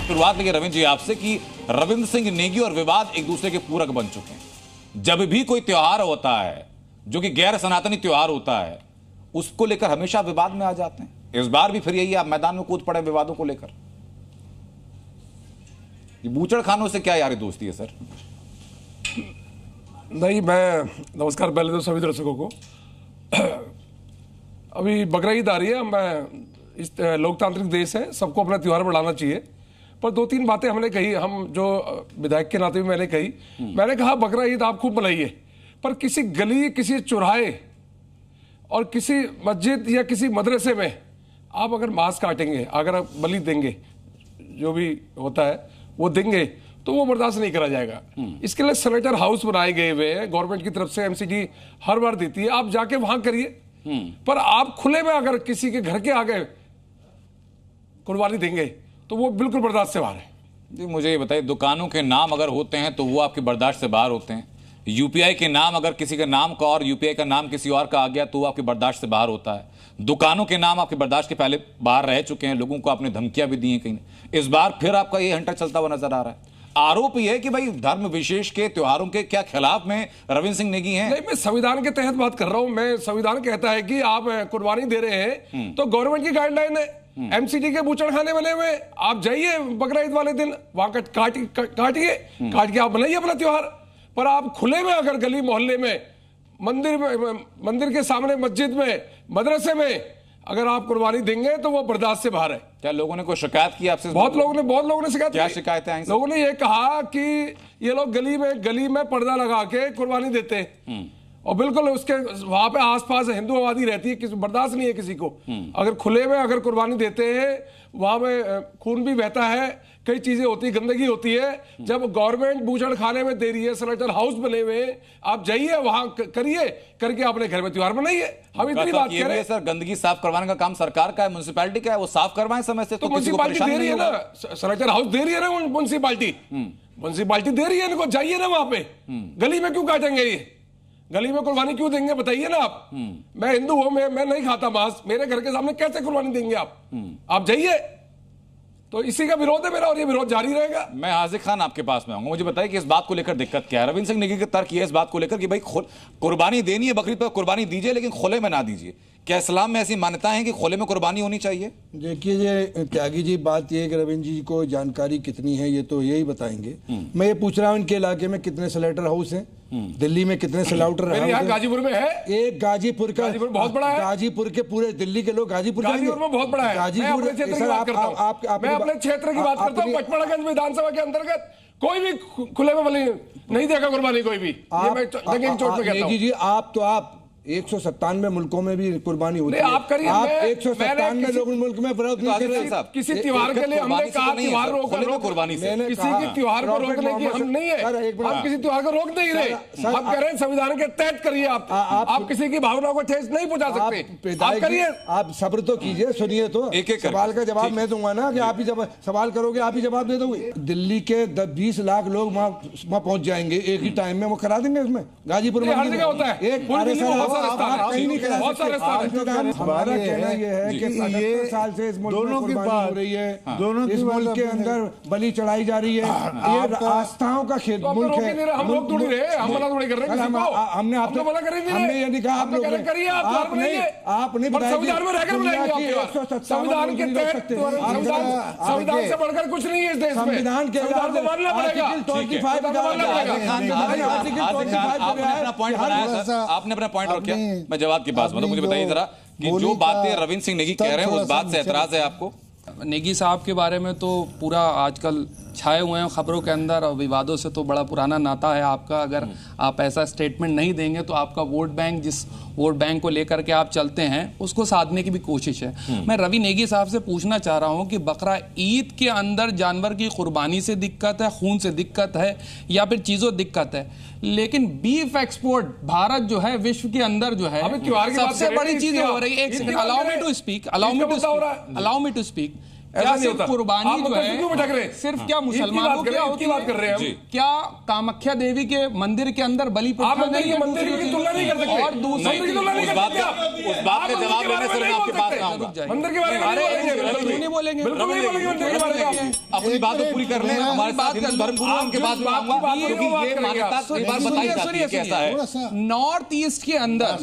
शुरुआत लेंगे रविंद्र जी आपसे कि रविंद्र सिंह नेगी और विवाद एक दूसरे के पूरक बन चुके हैं। जब भी कोई त्योहार होता है जो कि गैर सनातनी त्योहार होता है, उसको लेकर हमेशा विवाद में आ जाते हैं। इस बार भी फिर यही आप मैदान में कूद पड़े विवादों को लेकर। बूचड़ खानों से क्या यारी दोस्ती है सर? नहीं, मैं नमस्कार पहले तो सभी दर्शकों को। अभी बकरा ईद आ रही है। मैं इस लोकतांत्रिक देश है, सबको अपना त्यौहार बढ़ाना चाहिए, पर दो तीन बातें हमने कही, हम जो विधायक के नाते भी मैंने कही। मैंने कहा बकरा ईद आप खूब मनाइए, पर किसी गली, किसी चौराहे और किसी मस्जिद या किसी मदरसे में आप अगर मांस काटेंगे, अगर आप बलि देंगे, जो भी होता है वो देंगे, तो वो बर्दाश्त नहीं करा जाएगा। इसके लिए स्लेटर हाउस बनाए गए हुए हैं गवर्नमेंट की तरफ से, एमसीडी हर बार देती है, आप जाके वहां करिए। पर आप खुले में अगर किसी के घर के आगे कुर्बानी देंगे तो वो बिल्कुल बर्दाश्त से बाहर है। जी मुझे ये बताइए, दुकानों के नाम अगर होते हैं तो वो आपकी बर्दाश्त से बाहर होते हैं। यूपीआई के नाम अगर किसी के नाम का और यूपीआई का नाम किसी और का आ गया तो वो आपकी बर्दाश्त से बाहर होता है। दुकानों के नाम आपकी बर्दाश्त के पहले बाहर रह चुके हैं, लोगों को आपने धमकियां भी दी हैं कहीं। इस बार फिर आपका ये हंटर चलता हुआ नजर आ रहा है। आरोप यह है कि भाई धर्म विशेष के त्योहारों के क्या खिलाफ में रविंद्र सिंह नेगी हैं? नहीं, मैं संविधान के तहत बात कर रहा हूं। मैं संविधान कहता है कि आप कुर्बानी दे रहे हैं तो गवर्नमेंट की गाइडलाइन है। एमसीडी के बूचड़ खाने बने हुए, आप जाइए बकरा ईद वाले दिन वहां काट के आप बनाइए अपना त्योहार। पर आप खुले में अगर गली मोहल्ले में, मंदिर के सामने, मस्जिद में, मदरसे में अगर आप कुर्बानी देंगे तो वो बर्दाश्त से बाहर है। क्या लोगों ने कोई शिकायत की आपसे? बहुत लोगों ने शिकायत की। क्या शिकायतें आई? लोगों ने ये कहा कि ये लोग गली में पर्दा लगा के कुर्बानी देते हैं और बिल्कुल उसके वहां पे आसपास हिंदू आबादी रहती है, किसी बर्दाश्त नहीं है किसी को। अगर खुले में अगर कुर्बानी देते हैं, वहां में खून भी बहता है, कई चीजें होती है, गंदगी होती है। जब गवर्नमेंट बूचड़ खाने में दे रही है, स्लेटर हाउस बने हुए, आप जाइए वहां करिए, करके अपने घर में त्योहार बनाइए। हम इतनी बात कह रहे हैं सर, गंदगी साफ करवाने का काम सरकार का है, म्युनिसिपैलिटी का है, वो साफ करवाएं समय से। तो म्युनिसिपैलिटी दे रही है ना, स्लेटर हाउस दे रही है ना म्युनिसिपैलिटी दे रही है इनको, जाइए ना वहां पे। गली में क्यों काटेंगे ये? गली में कुर्बानी क्यों देंगे बताइए ना आप। मैं हिंदू हूं, मैं नहीं खाता मांस, मेरे घर के सामने कैसे कुर्बानी देंगे आप जाइए। तो इसी का विरोध है मेरा और ये विरोध जारी रहेगा। मैं हाजिर खान आपके पास में आऊंगा, मुझे बताइए कि इस बात को लेकर दिक्कत क्या है? रविंद्र सिंह नेगी का तर्क ये है इस बात को लेकर कि भाई कुर्बानी देनी है, बकरीद पर कुर्बानी दीजिए, लेकिन खुले में ना दीजिए। क्या इस्लाम में ऐसी मान्यता है कि खुले में कुर्बानी होनी चाहिए? देखिए, ये त्यागी जी, बात ये है कि रविंद्र जी को जानकारी कितनी है ये तो यही बताएंगे। मैं ये पूछ रहा हूँ इनके इलाके में कितने स्लेटर हाउस हैं, दिल्ली में कितने स्लाउटर हाउस हैं? गाजीपुर में है एक, गाजीपुर का बहुत बड़ा है। गाजीपुर के पूरे दिल्ली के लोग गाजीपुर में बहुत बड़ा है। गाजीपुर मैं अपने क्षेत्र की बात करता हूँ। पचमढ़ागंज विधानसभा के अंतर्गत कोई भी खुले में बलि नहीं देगा कुर्बानी, कोई भी। जी, आप 197 मुल्कों में भी कुर्बानी होती है। आप करिए, आप 197 लोग मुल्क में विरोध नहीं कर रहे। किसी त्योहार के लिए हमने कहा त्योहार रोक कुर्बानी से किसी के त्योहार को रोकने की हम नहीं है, हम किसी त्योहार को रोक नहीं रहे। हम कह रहे हैं संविधान के तहत करिए। आप किसी की भावनाओं को ठेस नहीं पहुंचा सकते। आप करिए, आप सब्र तो कीजिए, सुनिए तो। एक सवाल का जवाब मैं दूंगा ना, कि आप ही जब सवाल करोगे आप ही जवाब दे दोगे। दिल्ली के 20 लाख लोग वहाँ पहुंच जाएंगे एक ही टाइम में, वो करा देंगे। उसमें गाजीपुर में हर जगह होता है, हमारा कहना यह है कि 75 साल से इस मुल्क में कुर्बानी हो रही है, इस मुल्क के अंदर बलि चढ़ाई जा रही है। ये आस्थाओं का खेत मुल्क है। हम लोग थोड़ी रहे, हम मना थोड़ी कर रहे हैं। हमने आपसे मना करेंगे, हमने ये नहीं कहा आप लोग आपने बताया संविधान में रहकर बनाएंगे। संविधान के तहत, संविधान से बढ़कर कुछ नहीं है इस देश में। संविधान के आपने अपना पॉइंट रखा, मैं जवाब के पास मुझे बताइए जरा कि जो बातें रविंद्र सिंह नेगी कह रहे हैं उस बात से एतराज है आपको? नेगी साहब के बारे में तो पूरा आजकल छाए हुए हैं खबरों के अंदर और विवादों से तो बड़ा पुराना नाता है आपका। अगर आप ऐसा स्टेटमेंट नहीं देंगे तो आपका वोट बैंक, जिस वोट बैंक को लेकर के आप चलते हैं, उसको साधने की भी कोशिश है। मैं रवि नेगी साहब से पूछना चाह रहा हूं कि बकरा ईद के अंदर जानवर की कुर्बानी से दिक्कत है, खून से दिक्कत है, या फिर चीजों दिक्कत है, लेकिन बीफ एक्सपोर्ट भारत जो है विश्व के अंदर जो है सबसे बड़ी चीज हो रही है। एक second, allow me to speak. ऐसा क्या नहीं सिर्फ होता। कुर्बानी आप जो कैसे क्यों भटक रहे है हैं? सिर्फ क्या ईद की मुसलमानों बात कर की रहे हैं, ईद होती की बात है? कर रहे हैं हम। जी। क्या कामाख्या देवी के मंदिर के अंदर बलि आप प्रथा मंदिर नहीं की है? मंदिर दूसरी की चीज? तुलना नहीं कर सकते। और दूसरी मंदिर की तुलना नहीं उस कर बात सकते का- आप। उस बात आप का मंदिर जवाब के लेने बारे से में मैं नहीं आपके बोल पास सकते। आऊंगा। मंदिर के बारे में अरे, नहीं बोलेंगे, बिल्कुल क्यों नहीं बोलेंगे? बिल्कुल नहीं बोलेंगे मंदिर के बारे में। अपनी बात तो पूरी कर लें, हमारे साथ हिंदू धर्म गुरु हैं, उनके पास में बात की बात आऊंगा, करेंगे, क्योंकि ये बात करेंगे मान्यता आप। एक बार बताई जाती है कैसा है। नॉर्थ ईस्ट के अंदर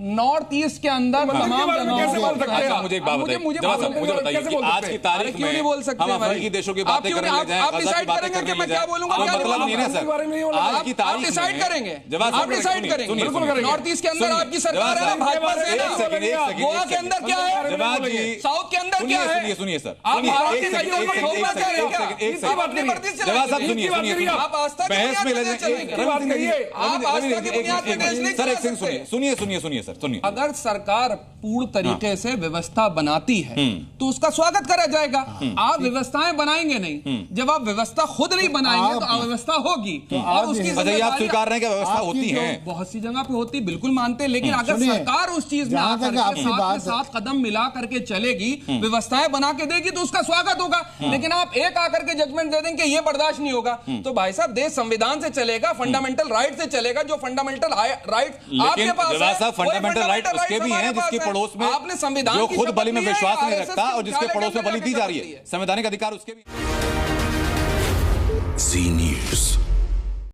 नॉर्थ ईस्ट के अंदर मंदिर के तमाम बारे में कैसे बोल सकते हैं अच्छा आप? मुझे एक बात बताइए, मुझे जरा सा मुझे बताइए कैसे कि बोल आज सकते की हैं? तारीख क्यों नहीं बोल सकते हम भाई? अफ्रीकी देशों की आप बातें क्यों करने नहीं- लग जाएं, आप गजा की decide बातें करेंगे करने कि मैं लग जाएं। क्या बोलूंगा, अब क्या मतलब बोलूंगा? नहीं है मंदिर के बारे में नहीं बोलना। सर, आज की आप तारीख डिसाइड में- करेंगे, जवाब आप डिसाइड करेंगे। बिल्कुल करेंगे। नॉर्थ ईस्ट के अंदर सुनिए, आपकी सरकार है ना, जवाब भाजपा साहब, से है एक सेकंड, एक ना। सेकंड, गोवा एक के अंदर क्या है? जवाब जी, साउथ के अंदर क्या है? सुनिए सुनिए सर, आप सुनिए, भारत एक के सेकंड, करियर को एक ठोकना सेकंड, चाह रहे हैं एक क्या? सेकंड, एक आप सेकंड। अपनी मर्जी से जवाब साहब चलेंगे। सुनिए, सुनिए, सुनिए। आप आस्था की बहस में बुनियाद ले पे चलेंगे। की बात करिए। आप आस्था की बुनियाद पे देश नहीं चला सकते। सुनिए सुनिए सुनिए सर, सुनिए। अगर सरकार पूर्ण तरीके से व्यवस्था बनाती है तो उसका स्वागत करा जाएगा। आप व्यवस्थाएं बनाएंगे नहीं, जब आप व्यवस्था खुद नहीं बनाएंगे तो अव्यवस्था होगी। और उसकी अच्छा, ये आप जिम्मेदारी स्वीकार रहे हैं कि व्यवस्था होती है? बहुत सी जगह पे होती, बिल्कुल मानते हैं, लेकिन अगर सुनिए, सरकार उस चीज में जहाँ आकर तक के आपकी साथ में बात- साथ कदम मिला करके चलेगी, व्यवस्थाएं बना के देगी तो उसका स्वागत होगा। लेकिन आप एक आकर के जजमेंट दे देंगे ये बर्दाश्त नहीं होगा, तो भाई साहब देश संविधान से चलेगा, फंडामेंटल राइट से चलेगा। जो फंडामेंटल राइट आपके लेकिन पास जवाब है, साहब, वही फंडामेंटल राइट fundamental उसके rights भी हैं हमारे जिसके पास है। पड़ोस में आपने संविधान जो की खुद शपथ बलि में ली है, विश्वास नहीं RSS रखता और जिसके की पड़ोस में बलि दी जा रही जाके है, संवैधानिक अधिकार उसके भी। जी न्यूज।